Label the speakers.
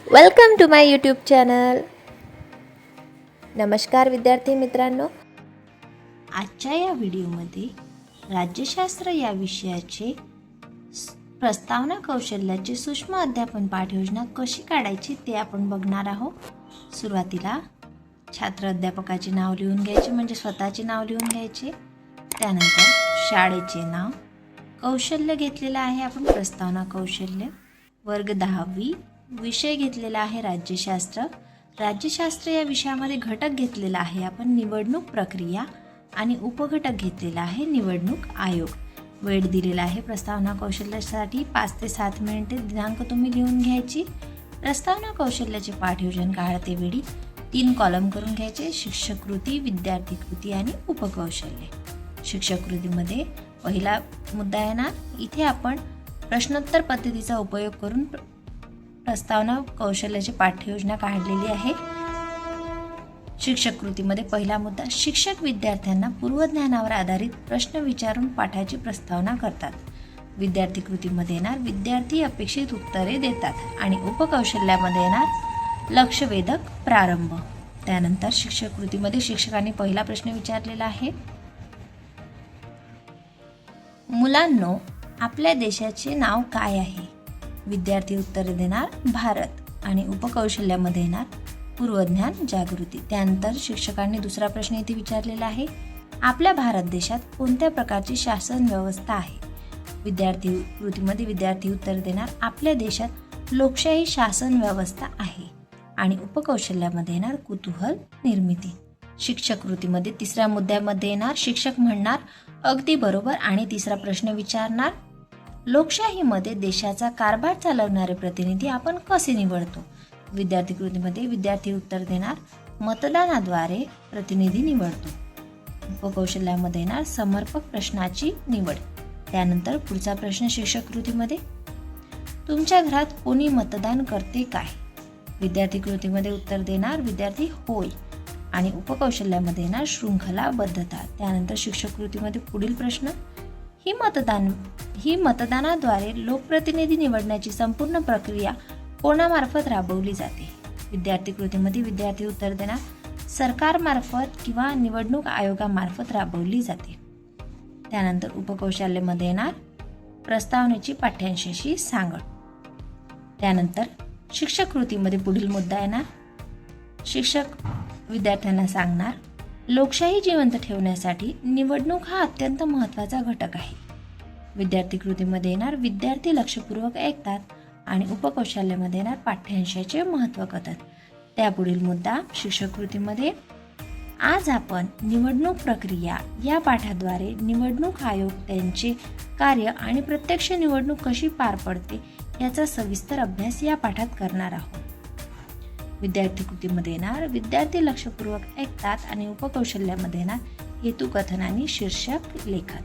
Speaker 1: Welcome to my YouTube channel. नमस्कार विद्यार्थी मित्रांनो.
Speaker 2: आजच्या या व्हिडिओमध्ये राज्यशास्त्र या विषयाचे प्रस्तावना कौशल्याचे सूक्ष्म अध्यापन पाठयोजना कशी काढायची ते आपण बघणार आहोत. सुरुवातीला छात्र अध्यापकाचे नाव लिहून घ्यायचे, म्हणजे स्वतःचे नाव लिहून घ्यायचे. त्यानंतर शाळेचे नाव, कौशल्य घेतलेलं आहे आपण प्रस्तावना कौशल्य, वर्ग 10वी, विषय घेतलेला आहे राज्यशास्त्र. राज्यशास्त्र या विषयामध्ये घटक घेतलेला आहे आपण निवडणूक प्रक्रिया आणि उपघटक घेतलेला आहे निवडणूक आयोग. वेळ दिलेला आहे प्रस्तावना कौशल्यासाठी 5 ते 7 मिनिटे. दिनांक तुम्ही लिहून घ्यायची. प्रस्तावना कौशल्याचे पाठयोजन काढते वेळी 3 कॉलम करून घ्यायचे: शिक्षक कृती, विद्यार्थी कृती आणि उपकौशल्य. शिक्षक कृतीमध्ये पहिला मुद्दा येणार. इथे आपण प्रश्नोत्तर पद्धतीचा उपयोग करून प्रस्तावना कौशल्याची पाठयोजना काढलेली आहे. शिक्षक कृतीमध्ये पहिला मुद्दा: शिक्षक विद्यार्थ्यांना पूर्वज्ञानावर आधारित प्रश्न विचारून पाठाची प्रस्तावना करतात. विद्यार्थी कृतीमध्ये येणार विद्यार्थी अपेक्षित उत्तरे देतात आणि उपकौशल्यामध्ये येणार लक्षवेधक प्रारंभ. त्यानंतर शिक्षक कृतीमध्ये शिक्षकांनी पहिला प्रश्न विचारलेला आहे: मुलांनो, आपल्या देशाचे नाव काय आहे? विद्यार्थी उत्तर देणार भारत आणि उपकौशल्यामध्ये येणार पूर्वज्ञान जागृती. त्यानंतर शिक्षकांनी दुसरा प्रश्न इथे विचारलेला आहे: आपल्या भारत देशात कोणत्या प्रकारची शासन व्यवस्था आहे? विद्यार्थी कृतीमध्ये विद्यार्थी उत्तर देणार आपल्या देशात लोकशाही शासन व्यवस्था आहे आणि उपकौशल्यामध्ये येणार कुतूहल निर्मिती. शिक्षक कृतीमध्ये तिसऱ्या मुद्द्यामध्ये येणार शिक्षक म्हणणार अगदी बरोबर आणि तिसरा प्रश्न विचारणार: लोकशाहीमध्ये देशाचा कारभार चालवणारे प्रतिनिधी आपण कसे निवडतो? विद्यार्थी कृतीमध्ये विद्यार्थी उत्तर देणार मतदानाद्वारे प्रतिनिधी निवडतो. उपकौशल्यामध्ये येणार समर्पक प्रश्नाची निवड. त्यानंतर पुढचा प्रश्न शिक्षक कृतीमध्ये: तुमच्या घरात कोणी मतदान करते काय? विद्यार्थी कृतीमध्ये उत्तर देणार विद्यार्थी होय आणि उपकौशल्यामध्ये येणार शृंखलाबद्धता. त्यानंतर शिक्षक कृतीमध्ये पुढील प्रश्न: ही मतदानाद्वारे लोकप्रतिनिधी निवडण्याची संपूर्ण प्रक्रिया कोणामार्फत राबवली जाते? विद्यार्थी कृतीमध्ये विद्यार्थी उत्तर देणार सरकारमार्फत किंवा निवडणूक आयोगामार्फत राबवली जाते. त्यानंतर उपकौशल्यामध्ये येणार प्रस्तावनेची पाठ्यांशाची सांगड. त्यानंतर शिक्षक कृतीमध्ये पुढील मुद्दा येणार शिक्षक विद्यार्थ्यांना सांगणार लोकशाही जिवंत ठेवण्यासाठी निवडणूक हा अत्यंत महत्त्वाचा घटक आहे. विद्यार्थी कृतीमध्ये येणार विद्यार्थी लक्षपूर्वक ऐकतात आणि उपकौशल्यामध्ये येणार पाठ्यांशाचे महत्त्व कळतात. त्यापुढील मुद्दा शिक्षक कृतीमध्ये आज आपण निवडणूक प्रक्रिया या पाठाद्वारे निवडणूक आयोग, त्यांचे कार्य आणि प्रत्यक्ष निवडणूक कशी पार पडते याचा सविस्तर अभ्यास या पाठात करणार आहोत. विद्यार्थी कृतीमध्ये येणार विद्यार्थी लक्षपूर्वक ऐकतात आणि उपकौशल्यामध्ये येणार हेतुकथन आणि शीर्षक लेखन.